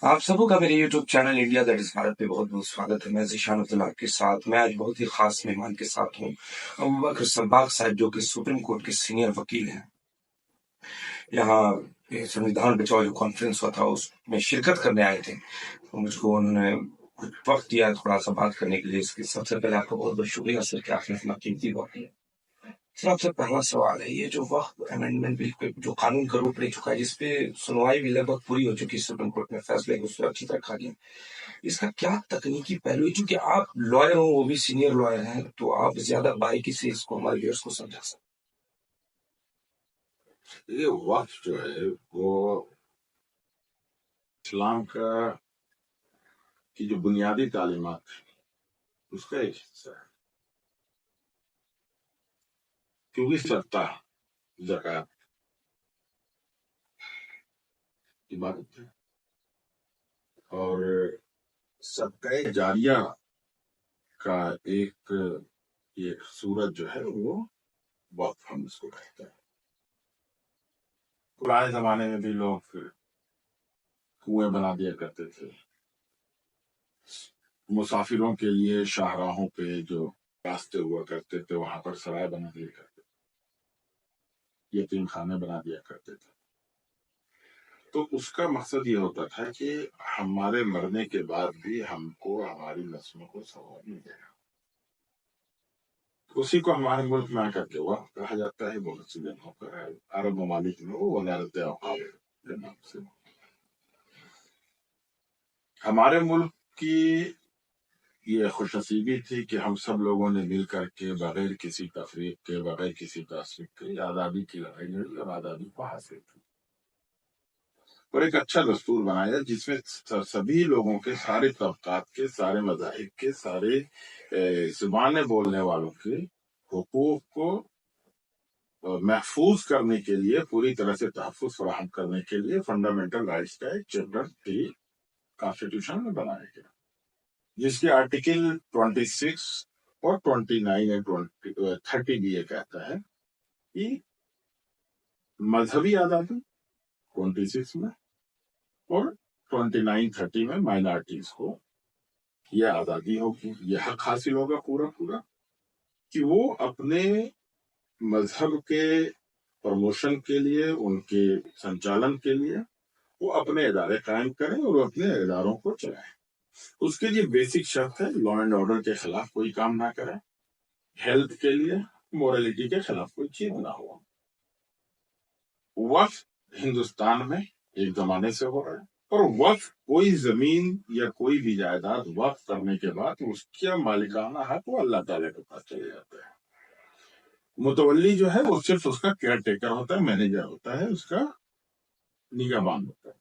आप सबों का मेरे YouTube channel India that is Bharat पे बहुत बहुत स्वागत है। मैं ज़ीशान अब्दुल्ला आपके साथ। मैं आज बहुत ही खास मेहमान के साथ हूँ। अबू बकर सब्बाग साहब जो कि सुप्रीम कोर्ट के सीनियर वकील हैं। यहाँ ये संविधान बचाओ जो कॉन्फ्रेंस हुआ था उसमें शिरकत करने आए थे, तो मुझको उन्होंने कुछ वक्त दिया थोड़ा सा बात करने के लिए। इसके सबसे पहले आपका बहुत बहुत शुक्रिया सर कि आपने अपना कीमती वक्त दिया। सर आपसे पहला सवाल है, ये जो वक्त अमेंडमेंट बिल पे जो कानून का रूप ले चुका है, जिसपे सुनवाई भी लगभग पूरी हो चुकी है, सुप्रीम कोर्ट में फैसले को सुरक्षित रखा गया, इसका क्या तकनीकी पहलू है? क्योंकि आप लॉयर हो, वो भी सीनियर लॉयर हैं, तो आप ज्यादा बारीकी से इसको हमारे व्यूअर्स को समझा सकते। ये वक्फ जो है वो इस्लाम का की जो बुनियादी तालीमात है उसका एक हिस्सा है, क्योंकि सत्ता ज़कात इबादत है और सदका जारिया का एक ये सूरत जो है वो वक्फ हम इसको कहते हैं। पुराने जमाने में भी लोग कुएं बना दिया करते थे, मुसाफिरों के लिए शाहराहों पे जो रास्ते हुआ करते थे वहां पर सराय बना दिया करते थे, यतीम खाने बना दिया करते थे। तो उसका मकसद ये होता था कि हमारे मरने के बाद भी हमको हमारी नस्लों को सवाब मिलेगा। उसी को हमारे मुल्क में आकर के वक्फ कहा जाता है। बहुत सी जगहों पर अरब ममालिक में वो वजारत औकाफ के नाम से। हमारे मुल्क की ये खुशनसीबी थी कि हम सब लोगों ने मिल करके बगैर किसी तफरीक के, बगैर किसी तासुब के आज़ादी की लड़ाई लड़ी और आज़ादी को हासिल की और एक अच्छा दस्तूर बनाया जिसमें सभी लोगों के, सारे तबकात के, सारे मज़ाहिब के, सारे ज़ुबानें बोलने वालों के हुकूक को महफूज करने के लिए, पूरी तरह से तहफ़्फ़ुज़ फराहम करने के लिए फंडामेंटल राइट्स का एक चैप्टर 3 कॉन्स्टिट्यूशन में बनाया गया, जिसके आर्टिकल 26 और 29 और 30 भी ये कहता है कि मजहबी आज़ादी 26 में और 29-30 में माइनॉरिटीज को यह आज़ादी होगी, यह हक हासिल होगा पूरा पूरा कि वो अपने मजहब के प्रमोशन के लिए, उनके संचालन के लिए वो अपने इदारे कायम करें और अपने इदारों को चलाएं। उसके लिए बेसिक शर्त है, लॉ एंड ऑर्डर के खिलाफ कोई काम ना करें, हेल्थ के लिए मोरालिटी के खिलाफ कोई चीज ना हो। वक्फ हिंदुस्तान में एक जमाने से हो रहा है और वक्फ कोई जमीन या कोई भी जायदाद वक्फ करने के बाद उसका मालिकाना हक वो अल्लाह ताला के पास चले जाता है। मुतवल्ली जो है वो सिर्फ उसका केयर टेकर होता है, मैनेजर होता है, उसका निगहबान होता है।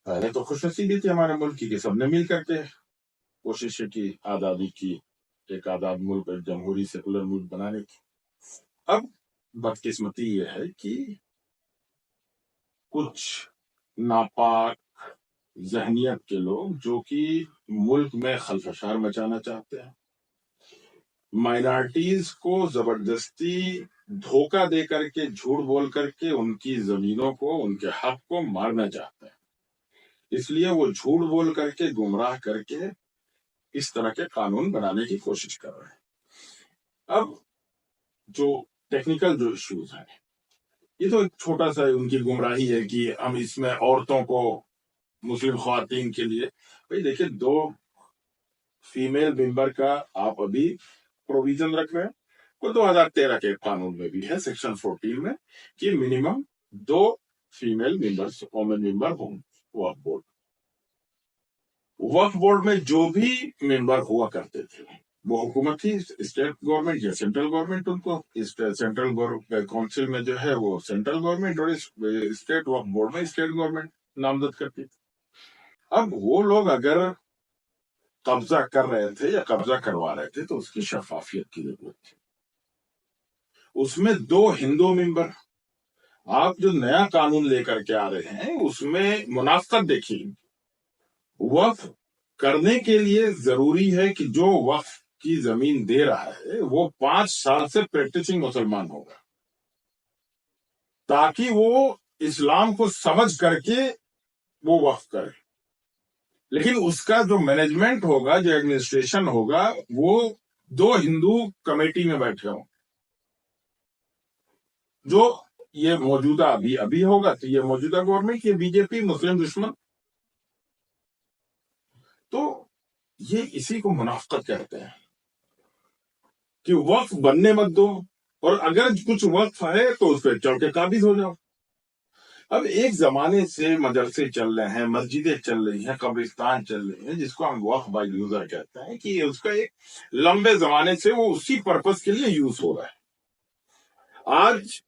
पहले तो खुशनसीबी थी हमारे मुल्क की कि सबने मिल करके कोशिश की आज़ादी की, एक आज़ाद मुल्क, एक जमहूरी सेकुलर मुल्क बनाने की। अब बदकिस्मती ये है कि कुछ नापाक जहनियत के लोग जो कि मुल्क में खलफशार मचाना चाहते हैं, माइनॉरिटीज को जबरदस्ती धोखा दे करके, झूठ बोल करके उनकी जमीनों को, उनके हक को मारना चाहते हैं, इसलिए वो झूठ बोल करके, गुमराह करके इस तरह के कानून बनाने की कोशिश कर रहे हैं। अब जो टेक्निकल जो इश्यूज हैं, ये तो एक छोटा सा उनकी गुमराही है कि हम इसमें औरतों को, मुस्लिम ख्वातीन के लिए, भाई देखिए 2 फीमेल मेंबर का आप अभी प्रोविजन रख रहे हैं, वो 2013 के कानून में भी है, सेक्शन 14 में, कि minimum 2 female members, women member हों वक्फ बोर्ड। वक्फ बोर्ड में जो भी मेंबर हुआ करते थे वो हुकूमत ही, स्टेट गवर्नमेंट या सेंट्रल गवर्नमेंट, उनको सेंट्रल काउंसिल में जो है वो सेंट्रल गवर्नमेंट और स्टेट वक्फ बोर्ड में स्टेट गवर्नमेंट नामजद करती थी। अब वो लोग अगर कब्जा कर रहे थे या कब्जा करवा रहे थे तो उसकी शफाफियत की जरूरत थी। उसमें 2 हिंदू मेंबर, आप जो नया कानून लेकर के आ रहे हैं उसमें मुनाफत देखिए। वक्फ करने के लिए जरूरी है कि जो वक्फ की जमीन दे रहा है वो 5 साल से प्रैक्टिसिंग मुसलमान होगा, ताकि वो اسلام کو سمجھ کر کے وہ وقف کرے، لیکن اس کا جو مینجمنٹ ہوگا، جو ایڈمنسٹریشن ہوگا، وہ 2 ہندو کمیٹی میں بیٹھے ہوں، جو یہ موجودہ ابھی ہوگا تو یہ موجودہ گورنمنٹ، یہ بی جے پی مسلم دشمن، تو یہ اسی کو منافقت کہتے ہیں کہ وقف بننے مت دو، اور اگر کچھ وقف ہے تو اس پہ چڑھ کے قابض ہو جاؤ۔ اب ایک زمانے سے مدرسے چل رہے ہیں، مسجدیں چل رہی ہیں، قبرستان چل رہی ہیں، جس کو ہم وقف بائی یوزر کہتے ہیں، کہ اس کا ایک لمبے زمانے سے وہ اسی پرپس کے لیے یوز ہو رہا ہے۔ آج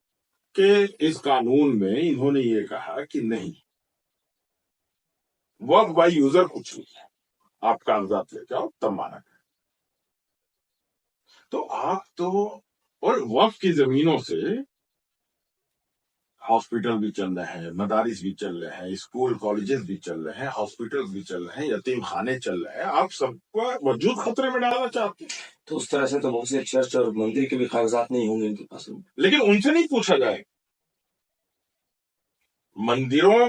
کے اس قانون میں انہوں نے یہ کہا کہ نہیں، وقف بائی یوزر کچھ نہیں ہے، آپ کاغذات لے جاؤ تب مانا۔ تو آپ تو، اور وقف کی زمینوں سے ہاسپٹل بھی چل رہے ہیں، مدارس بھی چل رہے ہیں، اسکول کالجز بھی چل رہے ہیں، ہاسپٹل بھی چل رہے ہیں، یتیم خانے چل رہے ہیں، آپ سب کو وجود خطرے میں ڈالنا چاہتے ہیں۔ تو اس طرح سے تو بہت سے چرچ اور مندر کے بھی کاغذات نہیں ہوں گے ان کے پاس، لیکن ان سے نہیں پوچھا جائے مندروں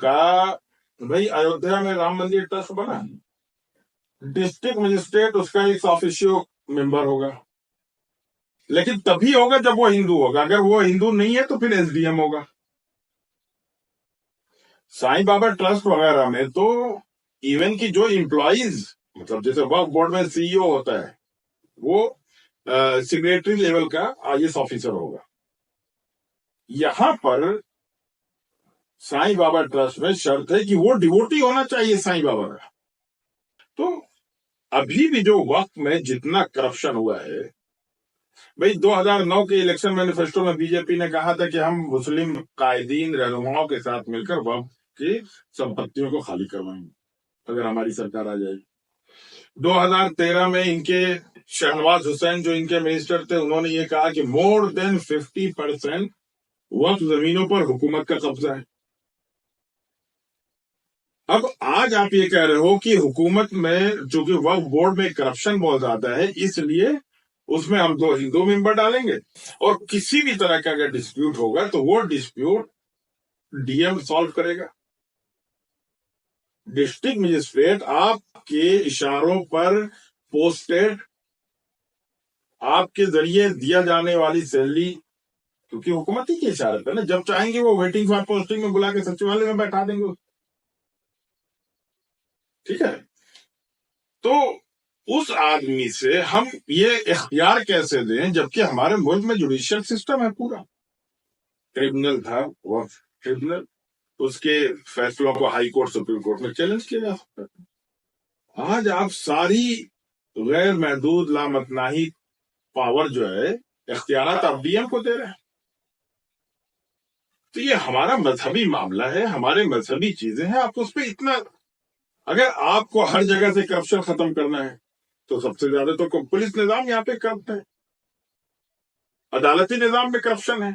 کا بھائی ایودھیا میں رام مندر ٹرسٹ بنا، ڈسٹرکٹ مجسٹریٹ اس کا ایک آفیشیو ممبر ہوگا، لیکن تبھی ہوگا جب وہ ہندو ہوگا، اگر وہ ہندو نہیں ہے تو پھر ایس ڈی ایم ہوگا۔ سائیں بابا ٹرسٹ وغیرہ میں تو ایون کی جو امپلائیز، مطلب جیسے وقف بورڈ میں سی ای او ہوتا ہے، وہ سیکریٹری لیول کا آئی ایس آفیسر ہوگا۔ یہاں پر سائیں بابا ٹرسٹ میں شرط ہے کہ وہ ڈیوٹی ہونا چاہیے سائیں بابا کا۔ تو ابھی بھی جو وقت میں جتنا کرپشن ہوا ہے، بھئی 2009 کے الیکشن مینیفیسٹو میں بی جے پی نے کہا تھا کہ ہم مسلم قائدین رہنماؤں کے ساتھ مل کر وقف کی سمپتیوں کو خالی کروائیں گے اگر ہماری سرکار آ جائے گی۔ 2013 میں ان کے شہنواز حسین جو ان کے منسٹر تھے، انہوں نے یہ کہا کہ مور دین 50% وقف زمینوں پر حکومت کا قبضہ ہے۔ اب آج آپ یہ کہہ رہے ہو کہ حکومت میں چونکہ وقف بورڈ میں کرپشن بہت زیادہ ہے، اس لیے اس میں ہم 2 ہندو ممبر ڈالیں گے، اور کسی بھی طرح کا اگر ڈسپیوٹ ہوگا تو وہ ڈسپیوٹ ڈی ایم سالو کرے گا۔ ڈسٹرکٹ مجسٹریٹ آپ کے اشاروں پر پوسٹڈ، آپ کے ذریعے دیا جانے والی سیلری، کیونکہ حکومت ہی کی اشارت ہے نا، جب چاہیں گے وہ ویٹنگ فار پوسٹنگ میں بلا کے سچیوالیہ میں بیٹھا دیں گے، ٹھیک ہے۔ تو اس آدمی سے ہم یہ اختیار کیسے دیں جبکہ ہمارے ملک میں جوڈیشل سسٹم ہے پورا؟ ٹریبونل تھا، وقف ٹریبونل، اس کے فیصلوں کو ہائی کورٹ سپریم کورٹ میں چیلنج کیا جا سکتا ہے۔ آج آپ ساری غیر محدود لامتناہی پاور جو ہے، اختیارات آپ ڈی ایم کو دے رہے ہیں۔ تو یہ ہمارا مذہبی معاملہ ہے، ہمارے مذہبی چیزیں ہیں، آپ اس پہ اتنا، اگر آپ کو ہر جگہ سے کرپشن ختم کرنا ہے تو سب سے زیادہ تو پولیس نظام یہاں پہ کرپٹ ہے، عدالتی نظام میں کرپشن ہے۔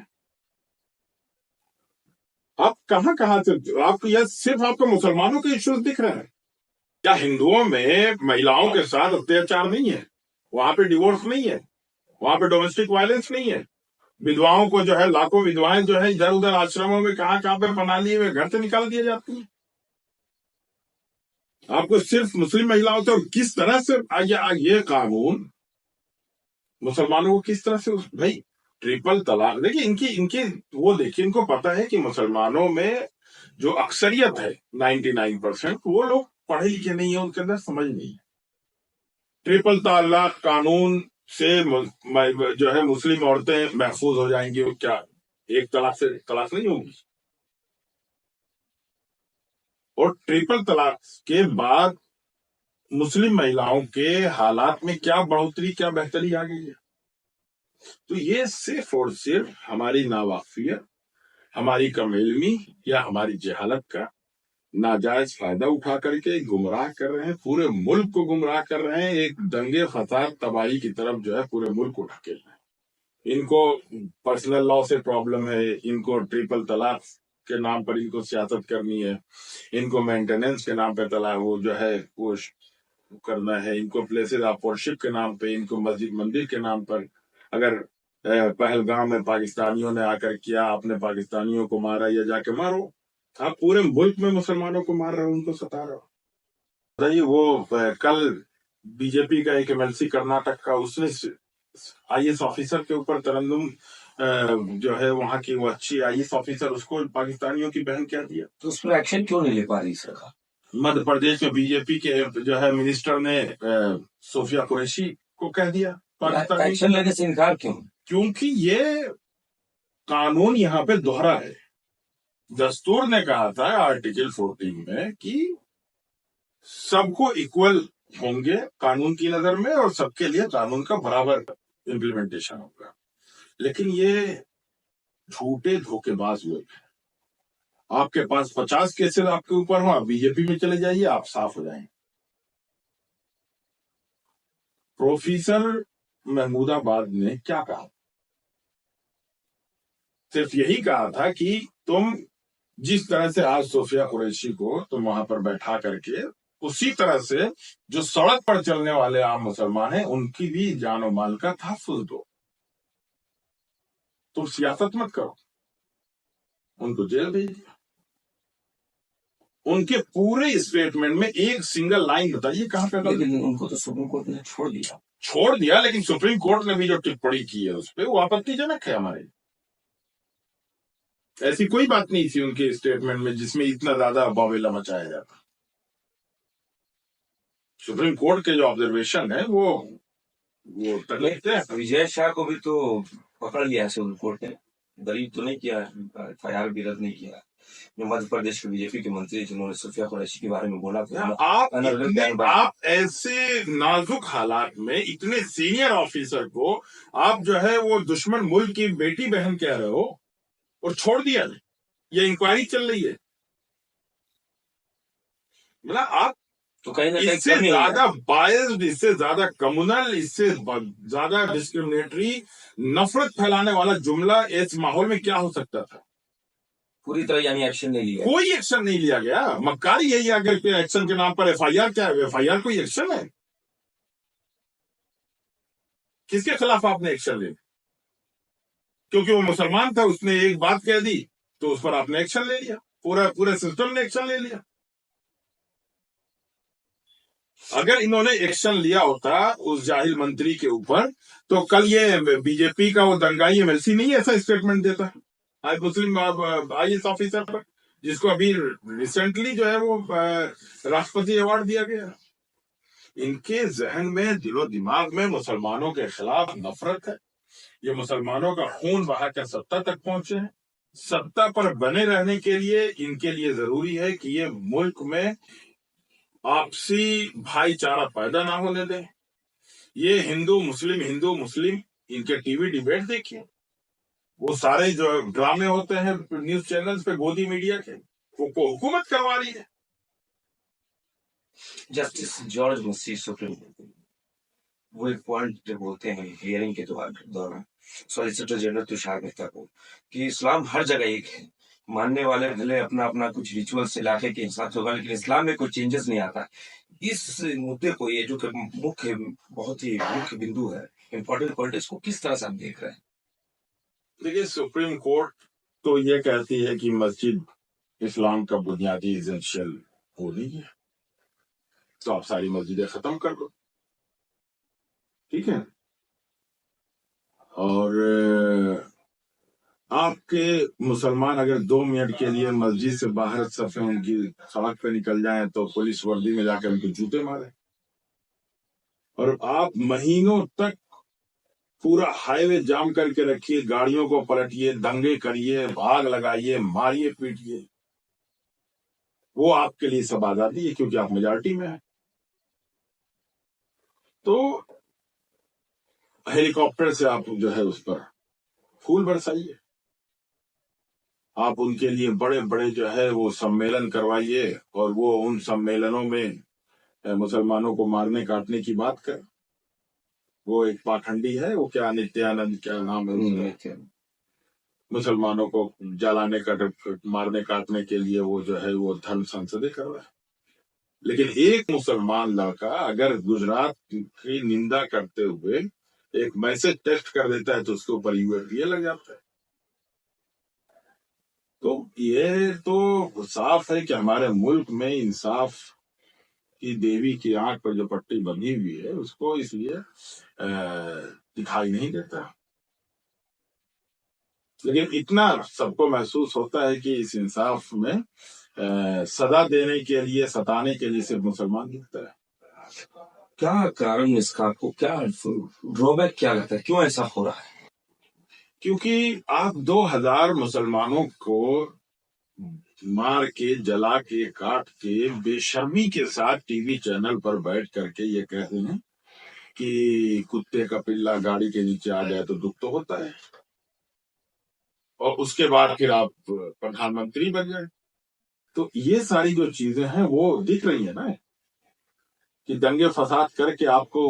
آپ کہاں سے، آپ کو یہ صرف آپ کو مسلمانوں کے ایشوز دکھ رہے ہیں کیا؟ ہندوؤں میں مہیلاؤں کے ساتھ اتیاچار نہیں ہے؟ وہاں پہ ڈیورس نہیں ہے؟ وہاں پہ ڈومیسٹک وائلنس نہیں ہے؟ ودواؤں کو جو ہے، لاکھوں ودوائیں جو ہے ادھر ادھر آشرموں میں کہاں پہ پناہ لیے ہوئے گھر سے نکال دیے جاتی ہیں؟ آپ کو صرف مسلم مہیلاؤں سے، اور کس طرح سے یہ قانون مسلمانوں کو کس طرح سے، بھائی ٹریپل طلاق دیکھیے، ان کی وہ دیکھیے، ان کو پتا ہے کہ مسلمانوں میں جو اکثریت ہے 99%، وہ لوگ پڑھے لکھے نہیں ہیں، ان کے اندر سمجھ نہیں ہے۔ ٹریپل طلاق قانون سے جو ہے مسلم عورتیں محفوظ ہو جائیں گی، کیا ایک طلاق سے طلاق نہیں ہوگی؟ اور ٹریپل طلاق کے بعد مسلم مہیلاؤں کے حالات میں کیا بڑھوتری، کیا بہتری آ گئی ہے؟ تو یہ صرف اور صرف ہماری ناواقفیت، ہماری کم علمی یا ہماری جہالت کا ناجائز فائدہ اٹھا کر کے گمراہ کر رہے ہیں، پورے ملک کو گمراہ کر رہے ہیں، ایک دنگے فساد تباہی کی طرف جو ہے پورے ملک کو ڈھکیل رہے ہیں۔ ان کو پرسنل لا سے پرابلم ہے، ان کو ٹریپل طلاق کے نام پر ان کو سیاست کرنی ہے، ان کو مینٹیننس کے نام پہ طلاق وہ جو ہے وہ کرنا ہے، ان کو پلیسز آف ورشپ کے نام پہ، ان کو مسجد مندر کے نام پر اگر पहलगाम में पाकिस्तानियों ने आकर किया, आपने पाकिस्तानियों को मारा, या जाके मारो। आप पूरे मुल्क में मुसलमानों को मार रहे हो, उनको सता रहे हो। बताइए, वो कल बीजेपी का एक एमएलसी कर्नाटक का, उसने आईएएस ऑफिसर के ऊपर तरन्नुम जो है वहां की वो अच्छी आईएएस ऑफिसर, उसको पाकिस्तानियों की बहन कह दिया। तो उस पर एक्शन क्यों नहीं ले पा रही सरकार? मध्य प्रदेश में बीजेपी के जो है मिनिस्टर ने सोफिया कुरैशी को कह दिया पाकिस्तानी। एक्शन लेने से इनकार क्यों? क्योंकि ये कानून यहाँ पे दोहरा है। दस्तूर ने कहा था आर्टिकल 14 में कि सबको इक्वल होंगे कानून की नजर में, और सबके लिए कानून का बराबर इम्प्लीमेंटेशन होगा। लेकिन ये झूठे धोखेबाज लोग हैं। आपके पास 50 केसेस आपके ऊपर हो, आप बीजेपी में चले जाइए, आप साफ हो जाएंगे। प्रोफेसर महमूदाबाद ने क्या कहा? सिर्फ यही कहा था कि तुम जिस तरह से आज सोफिया कुरैशी को तुम वहां पर बैठा करके, उसी तरह से जो सड़क पर चलने वाले आम मुसलमान हैं उनकी भी जान और माल का तहफ्फुज दो। तुम सियासत मत करो। उनको जेल भेज दिया। उनके पूरे स्टेटमेंट में एक सिंगल लाइन बताइए कहां पे? लेकिन उनको तो सुप्रीम कोर्ट ने छोड़ दिया, लेकिन सुप्रीम कोर्ट ने भी जो टिप्पणी की है उस पर वो आपत्तिजनक है हमारे। ऐसी कोई बात नहीं थी उनके स्टेटमेंट में जिसमें इतना ज्यादा बावेला मचाया जाता। सुप्रीम कोर्ट के जो ऑब्जर्वेशन है वो विजय शाह को भी तो पकड़ लिया है सुप्रीम कोर्ट ने, दलील तो नहीं किया, एफआईआर भी रद्द नहीं किया। जो मध्य प्रदेश के बीजेपी के मंत्री जिन्होंने सोफिया कुरैशी के बारे में बोला था, आप ऐसे नाजुक हालात में इतने सीनियर ऑफिसर को आप जो है वो दुश्मन मुल्क की बेटी बहन कह रहे हो और छोड़ दिया। ये इंक्वायरी चल रही है। मतलब आप तो कहीं ना कहीं इससे ज्यादा बायस्ड, इससे ज्यादा कम्युनल, इससे ज्यादा डिस्क्रिमिनेटरी, नफरत फैलाने वाला जुमला इस माहौल में क्या हो सकता था? पूरी तरह यानी एक्शन नहीं लिया, कोई एक्शन नहीं लिया गया। मक्कारी यही अगर के एक्शन के नाम पर एफआईआर, क्या है एफआईआर? कोई एक्शन है? किसके खिलाफ आपने एक्शन लिया? क्योंकि वो मुसलमान था, उसने एक बात कह दी तो उस पर आपने एक्शन ले लिया। पूरे सिस्टम ने एक्शन ले लिया। अगर इन्होंने एक्शन लिया होता उस जाहिल मंत्री के ऊपर, तो कल ये बीजेपी का वो दंगाई एमएलसी नहीं ऐसा स्टेटमेंट देता आज मुस्लिम आईएएस ऑफिसर पर, जिसको अभी रिसेंटली जो है वो राष्ट्रपति अवार्ड दिया गया। इनके जहन में, दिलो दिमाग में मुसलमानों के खिलाफ नफरत है। ये मुसलमानों का खून बहाकर सत्ता तक पहुंचे हैं। सत्ता पर बने रहने के लिए इनके लिए जरूरी है कि ये मुल्क में आपसी भाईचारा पैदा ना होने दें। ये हिंदू मुस्लिम इनके टीवी डिबेट देखिए, वो सारे जो ड्रामे होते हैं न्यूज चैनल्स पे, गोदी मीडिया के, वो हुकूमत करवा रही है। जस्टिस जॉर्ज मसीह सुप्रीम कोर्ट वो एक पॉइंट बोलते हैं हियरिंग के दौरान सॉलिसिटर जनरल तुषार मेहता को कि इस्लाम हर जगह एक है, मानने वाले भले अपना अपना कुछ रिचुअल्स इलाके के हिसाब से होगा, लेकिन इस्लाम में कोई चेंजेस नहीं आता। इस मुद्दे को, ये जो बहुत ही मुख्य बिंदु है, इम्पोर्टेंट पॉइंट, इसको किस तरह से आप देख रहे हैं? देखिए, सुप्रीम कोर्ट तो ये कहती है कि मस्जिद इस्लाम का बुनियादी एसेंशियल हो नहीं है, तो आप सारी मस्जिदें खत्म कर दो, ठीक है। और आपके मुसलमान अगर 2 मिनट के लिए मस्जिद से बाहर सफे उनकी सड़क पे निकल जाएं तो पुलिस वर्दी में जाकर उनको जूते मारे, और आप महीनों तक पूरा हाईवे जाम करके रखिए, गाड़ियों को पलटिए, दंगे करिए, भाग लगाइए, मारिए, पीटिए। वो आपके लिए सब आजादी है क्योंकि आप मेजॉरिटी में हैं। तो हेलीकॉप्टर से आप जो है उस पर फूल बरसाइए, आप उनके लिए बड़े बड़े जो है वो सम्मेलन करवाइए, और वो उन सम्मेलनों में मुसलमानों को मारने काटने की बात कर। वो एक पाखंडी है, वो क्या नित्यानंद, क्या नाम है उसका, मुसलमानों को जलाने मारने काटने के लिए वो जो है वो धर्म संसदें कर रहा है। लेकिन एक मुसलमान लड़का अगर गुजरात की निंदा करते हुए ایک میسج ٹیکسٹ کر دیتا ہے تو اس کے اوپر UFA لگ جاتا ہے. تو یہ تو صاف ہے کہ ہمارے ملک میں انصاف کی دیوی کی آنکھ پر جو پٹی بندھی ہوئی ہے اس کو اس لیے دکھائی نہیں دیتا. لیکن اتنا سب کو محسوس ہوتا ہے کہ اس انصاف میں سزا دینے کے لیے ستانے کے لیے صرف مسلمان دکھتا ہے. کیا کارن اس کا، آپ کو کیا ڈرو بیک کیا لگتا ہے، کیوں ایسا ہو رہا ہے؟ کیونکہ آپ 2000 مسلمانوں کو مار کے جلا کے کاٹ کے بے شرمی کے ساتھ ٹی وی چینل پر بیٹھ کر کے یہ کہتے ہیں کہ کتے کا پلا گاڑی کے نیچے آ جائے تو دکھ تو ہوتا ہے، اور اس کے بعد پھر آپ پردھان منتری بن جائیں. تو یہ ساری جو چیزیں ہیں وہ دکھ رہی ہیں نا کہ دنگے فساد کر کے آپ کو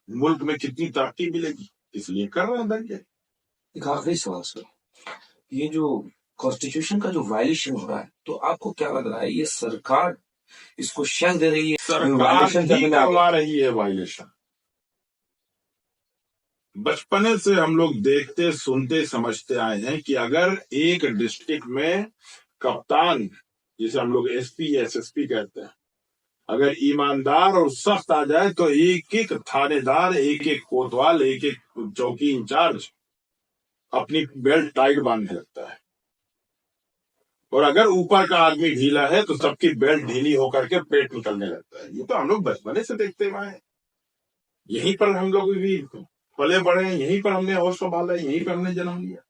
ملک میں کتنی ترقی ملے گی، اس لیے کر رہے ہیں دنگے. ایک آخری سوال سر، یہ جو کانسٹیٹیوشن کا جو وائلیشن ہو رہا ہے تو آپ کو کیا لگ رہا ہے یہ سرکار اس کو شیل دے رہی ہے؟ سرکار ہی کروا رہی ہے وائلیشن. بچپنے سے ہم لوگ دیکھتے سنتے سمجھتے آئے ہیں کہ اگر ایک ڈسٹرکٹ میں کپتان، جسے ہم لوگ SP SSP کہتے ہیں، اگر ایماندار اور سخت آ جائے تو ایک ایک تھانے دار، ایک ایک کوتوال، ایک ایک چوکی انچارج اپنی بیلٹ ٹائٹ باندھنے لگتا ہے. اور اگر اوپر کا آدمی ڈھیلا ہے تو سب کی بیلٹ ڈھیلی ہو کر کے پیٹ نکلنے لگتا ہے. یہ تو ہم لوگ بچپنے سے دیکھتے ہوئے ہیں، یہیں پر ہم لوگ بھی پلے بڑے ہیں، یہیں پر ہم نے ہوش سنبھالا، یہیں پر ہم نے جنم لیا.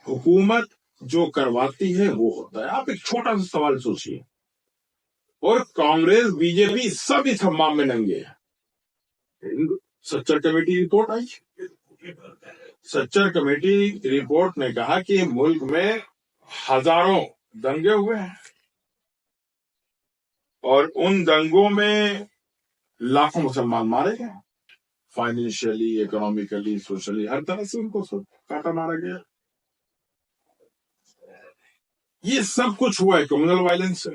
حکومت جو کرواتی ہے وہ ہوتا ہے. آپ ایک چھوٹا سا سوال سوچیے، اور کانگریس BJP سب اس ہمام میں ننگے ہیں. سچر کمیٹی رپورٹ آئی، سچر کمیٹی رپورٹ نے کہا کہ ملک میں ہزاروں دنگے ہوئے ہیں، اور ان دنگوں میں لاکھوں مسلمان مارے گئے، فائنینشلی، اکنامیکلی، سوشلی، ہر طرح سے ان کو کاٹا مارا گیا. یہ سب کچھ ہوا ہے کمیونل وائلنس سے.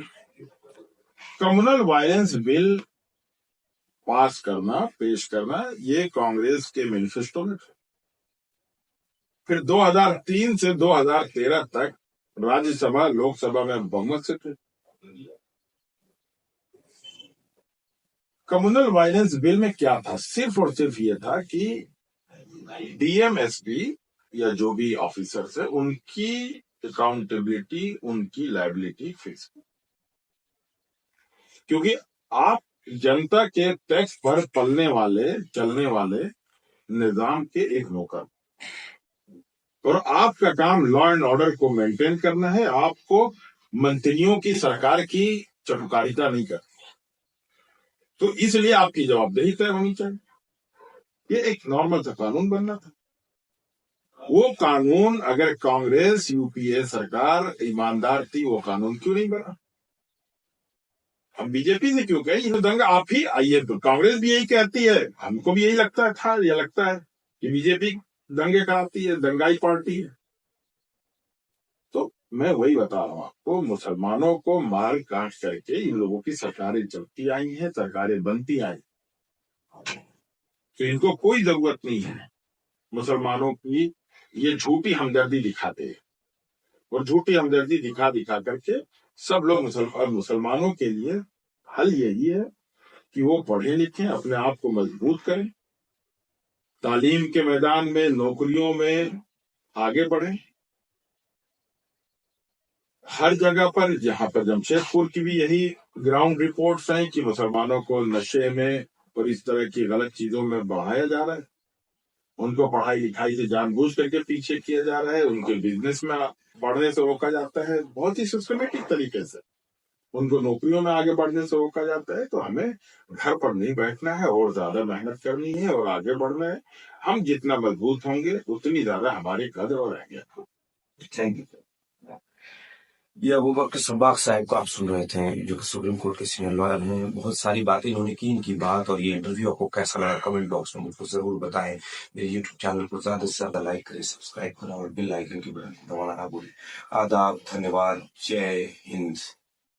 کمیونل وائلنس بل پاس کرنا، پیش کرنا، یہ کانگریس کے مینیفیسٹو میں تھا. پھر 2003 سے 2013 تک راجیہ سبھا لوک سبھا میں بہمت سے تھے. کمیونل وائلنس بل میں کیا تھا؟ صرف اور صرف یہ تھا کہ DM SP یا جو بھی آفیسرز ہیں ان کی اکاؤنٹیبلٹی، ان کی لائبلٹی فکس، کیونکہ آپ جنتا کے ٹیکس پر پلنے والے، چلنے والے نظام کے ایک نوکر، اور آپ کا کام لا اینڈ آرڈر کو مینٹین کرنا ہے. آپ کو منتریوں کی، سرکار کی چٹوکاریتا نہیں کرنا. تو اس لیے آپ کی جوابدہی طے ہونی چاہیے. یہ ایک نارمل سا قانون بننا تھا. وہ قانون اگر کانگریس UPA سرکار ایماندار تھی، وہ قانون کیوں نہیں بنا؟ ہم BJP سے کیوں کہیں یہ دنگا آپ ہی آئیے. تو کانگریس بھی یہی کہتی ہے، ہم کو بھی یہی لگتا تھا، یہ لگتا ہے کہ BJP دنگے کراتی ہے، دنگائی پارٹی ہے. تو میں وہی بتا رہا ہوں آپ کو، مسلمانوں کو مار کاٹ کر کے ان لوگوں کی سرکاریں چلتی آئی ہیں، سرکاریں بنتی آئی، تو ان کو کوئی ضرورت نہیں ہے مسلمانوں کی. یہ جھوٹی ہمدردی دکھاتے ہیں، اور جھوٹی ہمدردی دکھا دکھا کر کے سب لوگ مسلمانوں کے لیے حل یہی ہے کہ وہ پڑھیں لکھیں، اپنے آپ کو مضبوط کریں، تعلیم کے میدان میں، نوکریوں میں آگے بڑھیں. ہر جگہ پر، جہاں پر جمشید پور کی بھی یہی گراؤنڈ رپورٹس ہیں کہ مسلمانوں کو نشے میں اور اس طرح کی غلط چیزوں میں بڑھایا جا رہا ہے، ان کو پڑھائی لکھائی سے جان بوجھ کر کے پیچھے کیا جا رہا ہے، ان کے بزنس میں بڑھنے سے روکا جاتا ہے، بہت ہی سسٹمیٹک طریقے سے ان کو نوکریوں میں آگے بڑھنے سے روکا جاتا ہے. تو ہمیں گھر پر نہیں بیٹھنا ہے اور زیادہ محنت کرنی ہے اور آگے بڑھنا ہے. ہم جتنا مضبوط ہوں گے اتنی زیادہ ہماری قدر اور اہمیت ہوگی. Thank you. یہ ابوبکر صباغ صاحب کو آپ سن رہے تھے، جو کہ سپریم کورٹ کے سینئر لائر ہیں. بہت ساری باتیں انہوں نے کی. ان کی بات اور یہ انٹرویو آپ کو کیسا لگا کمنٹ باکس میں مجھ کو ضرور بتائیں. میرے YouTube چینل کو زیادہ سے زیادہ لائک کریں، سبسکرائب کریں اور بل آئیکن کی بٹن دبانا نہ بھولیں. آداب، دھنیہ واد، جے ہند.